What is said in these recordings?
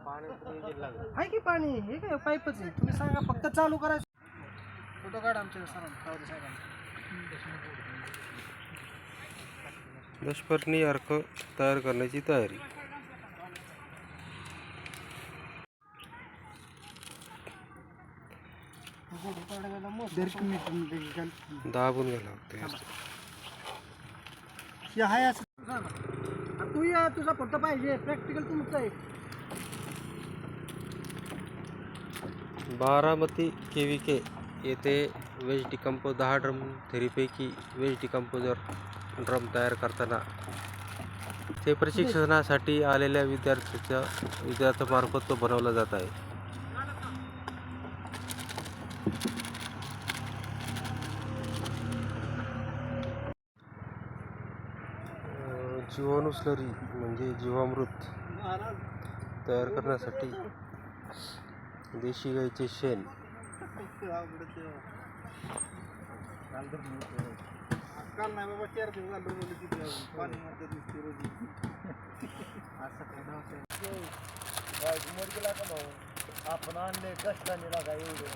आहे की पाणी हे काय पाईपच आहे. तुम्ही सांगा फक्त चालू करायचं. फोटो काढ आमच्या सरांना दशपर्णी अर्क तयार करण्याची तयारी. दाबून घ्यायला लागते. तू या तुझा फोटो पाहिजे प्रॅक्टिकल तुमचं आहे. बारामती KVK येथे वेस्ट डिकम्पोज 10 ड्रम थेरीपैकी वेस्ट डिकम्पोजर ड्रम तयार करताना ते प्रशिक्षणासाठी आलेल्या विद्यार्थ्यामार्फत तो बनवला जात आहे. जीवाणू स्लरी म्हणजे जीवामृत तयार करण्यासाठी देशी गाईचे शेण, आपण आणले कष्टाने लागा एवढं.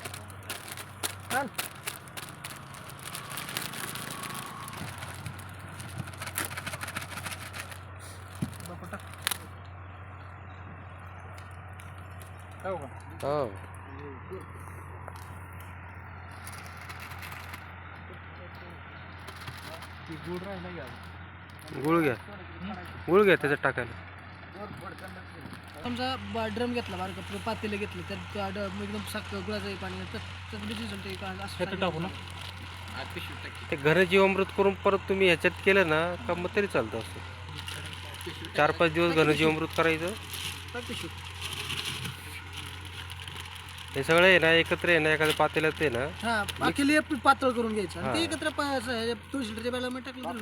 हो गुळ घ्या त्याच्यात टाकायला. समजा ड्रम घेतला बारका पातेलं घेतलं तर एकदम साखर गुळाचं पाणी टाकू ना. ते घरी जीवामृत करून परत तुम्ही ह्याच्यात केलं ना का मग तरी चालतं. असं 4-5 दिवस घन जीवामृत करायचं. हे सगळं आहे ना एकत्र आहे ना एखाद्या पातेल्यात आहे ना पातळ करून घ्यायचं ते एकत्र तुळशी लिटरच्या बेला टाकलं.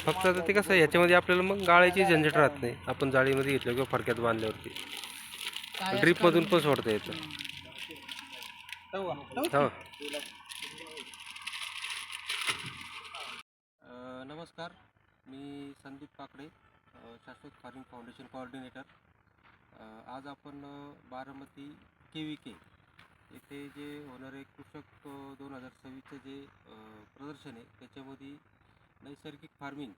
फक्त आता ते कसं ह्याच्यामध्ये आपल्याला मग गाळायची झंझट राहत नाही. आपण जाळीमध्ये घेतलं किंवा फडक्यात बांधल्यावरती ड्रीप मधून पण सोडता येतं. हो. नमस्कार, मी संदीप काकडे, शाश्वत फार्मिंग फाउंडेशन कोऑर्डिनेटर. आज आपण बारामती KVK येथे जे होणारे कृषक 2026चं जे प्रदर्शन आहे त्याच्यामध्ये नैसर्गिक फार्मिंग,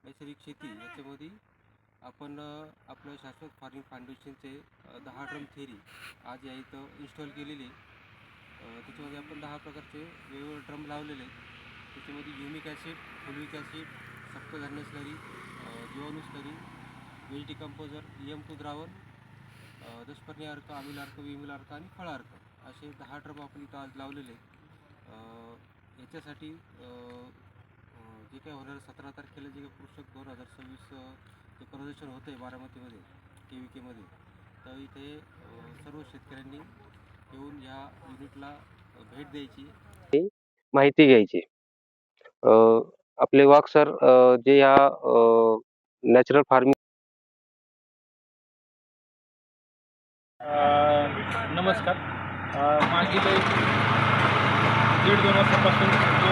नैसर्गिक शेती याच्यामध्ये आपण आपलं शाश्वत फार्मिंग फाउंडेशनचे 10 ड्रम थेरी आज या इथं इन्स्टॉल केलेली आहे. त्याच्यामध्ये आपण 10 प्रकारचे वेगवेगळे ड्रम लावलेले आहेत. त्याच्यामध्ये humic acid, fulvic acid, सप्तधान्य slurry, जीवाणू स्लरी, वेज डिकम्पोजर, EM2 द्रावण, दशपर्णी अर्क, आम्ल अर्क, विमिल अर्क आणि फळ अर्क असे 10 ड्रम आपण इथं आज लावलेले आहेत. याच्यासाठी जे काय होणार 17 तारखेला जे कृषक 2026 जे प्रदर्शन होतं आहे बारामतीमध्ये KVKमध्ये, तर इथे सर्व शेतकऱ्यांनी येऊन ह्या युनिटला भेट द्यायची, माहिती घ्यायची. आपले वाघ सर जे ह्या नॅचरल फार्मिंग. नमस्कार. मागील 1.5-2 वर्षापासून जो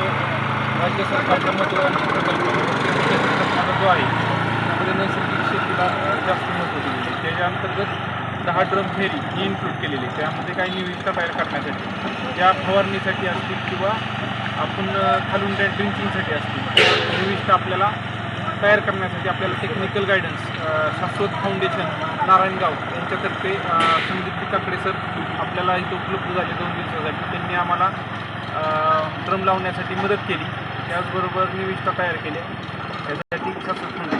राज्य सरकारचा महत्त्वाचा प्रकल्प जो आहे त्यामध्ये नैसर्गिक शेतीला जास्त महत्त्व दिलेलं आहे. त्याच्या अंतर्गत 10 ड्रम थेरी ही इन्क्लूड केलेली आहे. त्यामध्ये काही निविष्ठा तयार करण्यासाठी, त्या फवारणीसाठी असतील किंवा आपण खालून त्या ड्रिंकिंगसाठी असतील, निविष्ठा आपल्याला तयार करण्यासाठी आपल्याला टेक्निकल गायडन्स शाश्वत फाउंडेशन नारायणगाव यांच्यातर्फे संदीप काकडे सर आपल्याला इथं उपलब्ध झाले 2 दिवसासाठी. त्यांनी आम्हाला ड्रम लावण्यासाठी मदत केली, त्याचबरोबर निविष्ठा तयार केल्या. त्यासाठी शाश्वत फाउंडेशन